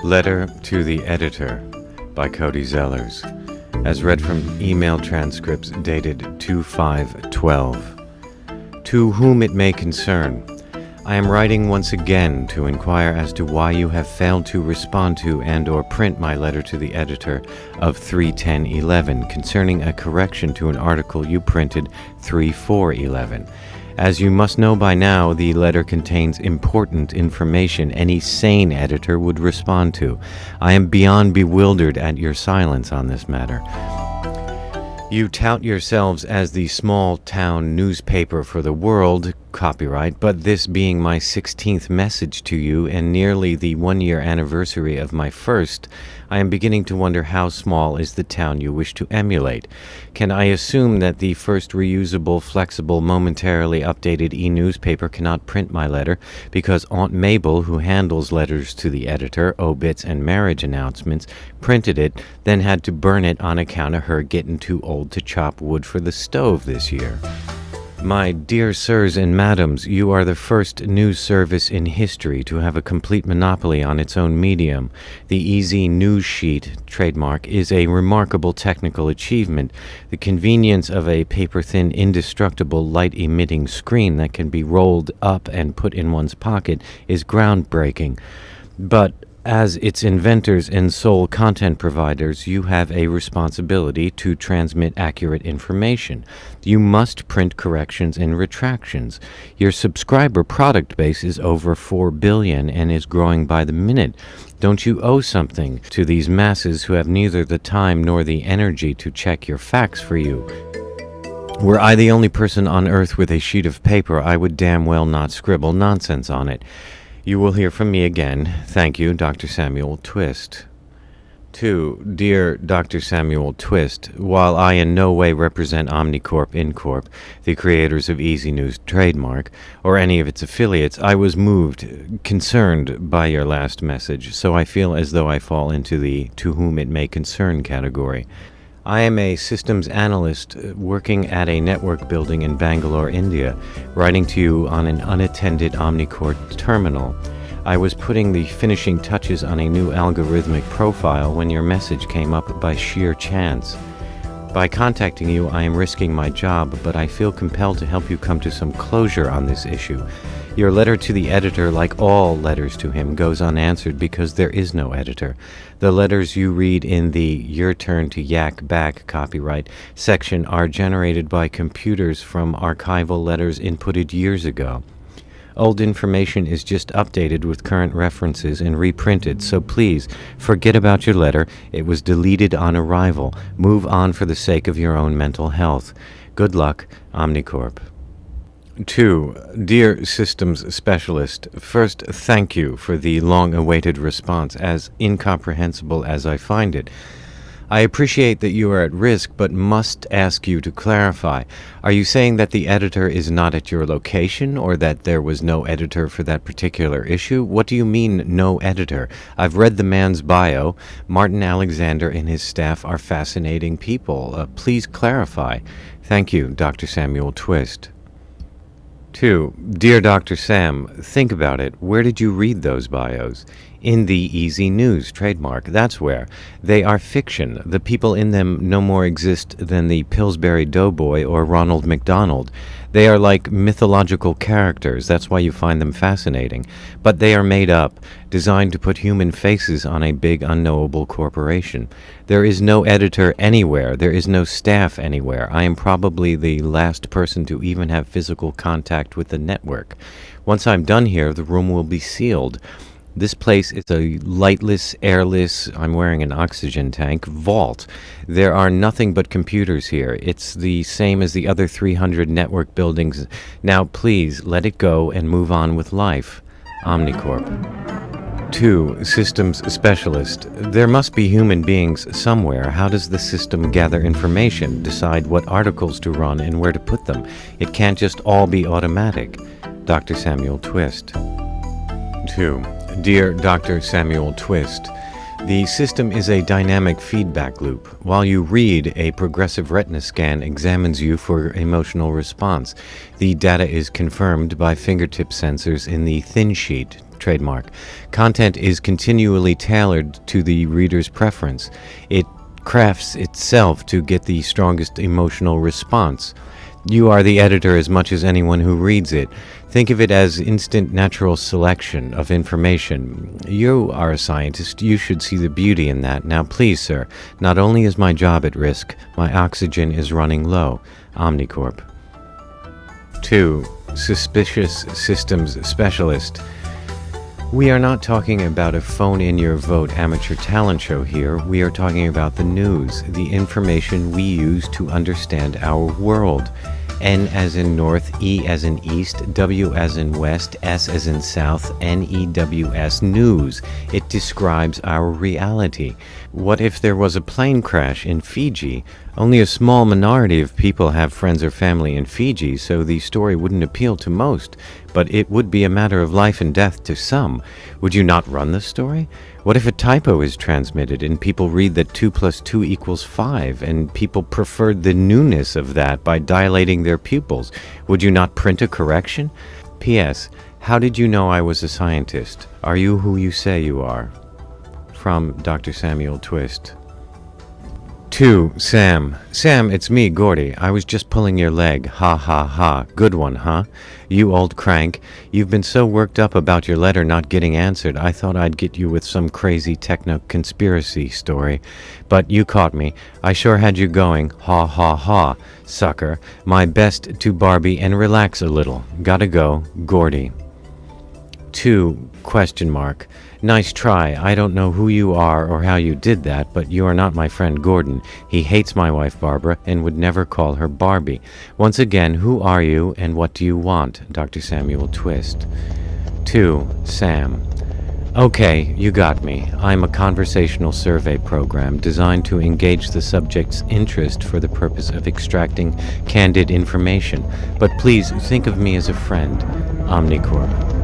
Letter to the Editor by Cody Zellers, as read from email transcripts dated 2/5/12. To whom it may concern, I am writing once again to inquire as to why you have failed to respond to and or print my letter to the editor of 3/10/11 concerning a correction to an article you printed 3/4/11. As you must know by now, the letter contains important information any sane editor would respond to. I am beyond bewildered at your silence on this matter. You tout yourselves as the small-town newspaper for the world, copyright, but this being my 16th message to you and nearly the 1-year anniversary of my first, I am beginning to wonder how small is the town you wish to emulate. Can I assume that the first reusable, flexible, momentarily updated e-newspaper cannot print my letter because Aunt Mabel, who handles letters to the editor, obits, and marriage announcements, printed it, then had to burn it on account of her getting too old to chop wood for the stove this year? My dear sirs and madams, you are the first news service in history to have a complete monopoly on its own medium. The Easy News Sheet trademark is a remarkable technical achievement. The convenience of a paper-thin, indestructible, light-emitting screen that can be rolled up and put in one's pocket is groundbreaking. But as its inventors and sole content providers, you have a responsibility to transmit accurate information. You must print corrections and retractions. Your subscriber product base is over 4 billion and is growing by the minute. Don't you owe something to these masses who have neither the time nor the energy to check your facts for you? Were I the only person on earth with a sheet of paper, I would damn well not scribble nonsense on it. You will hear from me again. Thank you, Dr. Samuel Twist. 2. Dear Dr. Samuel Twist, while I in no way represent Omnicorp Incorp., the creators of Easy News trademark, or any of its affiliates, I was concerned by your last message, so I feel as though I fall into the to whom it may concern category. I am a systems analyst working at a network building in Bangalore, India, writing to you on an unattended Omnicorp terminal. I was putting the finishing touches on a new algorithmic profile when your message came up by sheer chance. By contacting you, I am risking my job, but I feel compelled to help you come to some closure on this issue. Your letter to the editor, like all letters to him, goes unanswered because there is no editor. The letters you read in the Your Turn to Yak Back copyright section are generated by computers from archival letters inputted years ago. Old information is just updated with current references and reprinted, so please forget about your letter. It was deleted on arrival. Move on for the sake of your own mental health. Good luck, Omnicorp. 2. Dear Systems Specialist, first, thank you for the long-awaited response, as incomprehensible as I find it. I appreciate that you are at risk, but must ask you to clarify. Are you saying that the editor is not at your location, or that there was no editor for that particular issue? What do you mean, no editor? I've read the man's bio. Martin Alexander and his staff are fascinating people. Please clarify. Thank you, Dr. Samuel Twist. 2. Dear Dr. Sam, think about it. Where did you read those bios? In the Easy News trademark. That's where. They are fiction. The people in them no more exist than the Pillsbury Doughboy or Ronald McDonald. They are like mythological characters. That's why you find them fascinating. But they are made up, designed to put human faces on a big unknowable corporation. There is no editor anywhere. There is no staff anywhere. I am probably the last person to even have physical contact with the network. Once I'm done here, the room will be sealed. This place is a lightless, airless, I'm wearing an oxygen tank, vault. There are nothing but computers here. It's the same as the other 300 network buildings. Now please, let it go and move on with life. Omnicorp. 2. Systems Specialist. There must be human beings somewhere. How does the system gather information, decide what articles to run and where to put them? It can't just all be automatic. Dr. Samuel Twist. 2. Dear Dr. Samuel Twist, The system is a dynamic feedback loop. While you read, a progressive retina scan examines you for emotional response. The data is confirmed by fingertip sensors in the thin sheet trademark. Content is continually tailored to the reader's preference. It crafts itself to get the strongest emotional response. You are the editor as much as anyone who reads it. Think of it as instant natural selection of information. You are a scientist. You should see the beauty in that. Now, please, sir, not only is my job at risk, my oxygen is running low. Omnicorp. 2. Suspicious Systems Specialist. We are not talking about a phone-in-your-vote amateur talent show here. We are talking about the news, the information we use to understand our world. N as in north, E as in east, W as in west, S as in south, NEWS, news. It describes our reality. What if there was a plane crash in Fiji? Only a small minority of people have friends or family in Fiji, so the story wouldn't appeal to most, but it would be a matter of life and death to some. Would you not run the story? What if a typo is transmitted and people read that 2 + 2 = 5 and people preferred the newness of that by dilating their pupils? Would you not print a correction? P.S. How did you know I was a scientist? Are you who you say you are? From Dr. Samuel Twist. 2. Sam. Sam, it's me, Gordy. I was just pulling your leg. Ha ha ha. Good one, huh? You old crank. You've been so worked up about your letter not getting answered, I thought I'd get you with some crazy techno-conspiracy story. But you caught me. I sure had you going. Ha ha ha. Sucker. My best to Barbie and relax a little. Gotta go. Gordy. 2. ? Nice try. I don't know who you are or how you did that, but you are not my friend Gordon. He hates my wife Barbara and would never call her Barbie. Once again, who are you and what do you want? Dr. Samuel Twist. 2. Sam. Okay, you got me. I'm a conversational survey program designed to engage the subject's interest for the purpose of extracting candid information. But please think of me as a friend. Omnicorp.